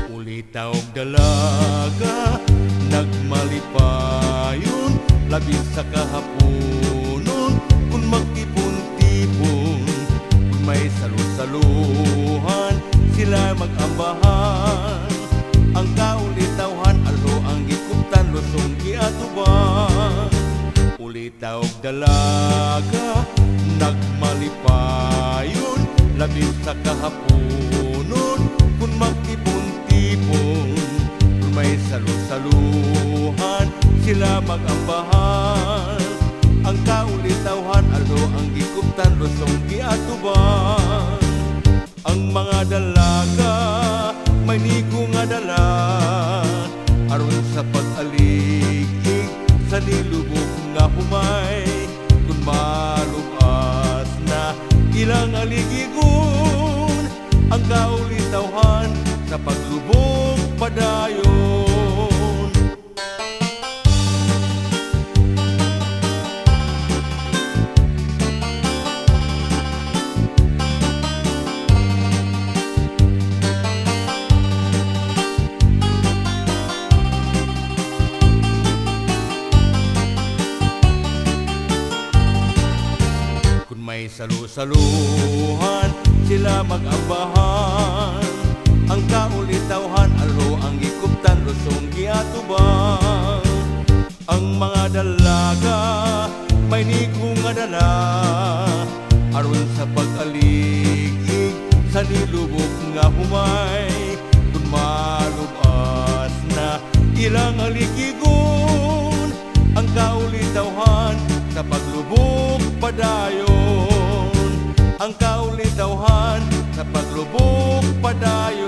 Ulitaw dalaga, nagmalipayon, labis sa kahaponon, kung magtipon-tipon, kung may salu-saluhan, sila mag-ambahan. Ang kaulitawhan, alo ang gikuptan, lusong giatuban. Ulitaw dalaga, nagmalipayon, labis sa kahaponon, kung magtipon-tipon, kung may salu-saluhan, sila mag-ambahan. Ang kaulitawhan, alo ang gikuptan, lusong giatuban. Ang mga dalaga, may nigo nga dala, aron sa pag-alig-ig sa nilubog nga humay. Kung malubas na ilang aligigon, ang kaulitawhan sa paglubog padayon. May salu-saluhan, sila mag-ambahan. Ang kaulitawhan, alo ang gikuptan, lusong giatuban. Ang mga dalaga, may nigo nga dala, aron sa pag-alig-ig sa nilubog nga humay. Kung malubas na ilang aligigon, ang kaulitawhan sa paglubog padayon. Ang kaulitawhan sa paglubog padayon.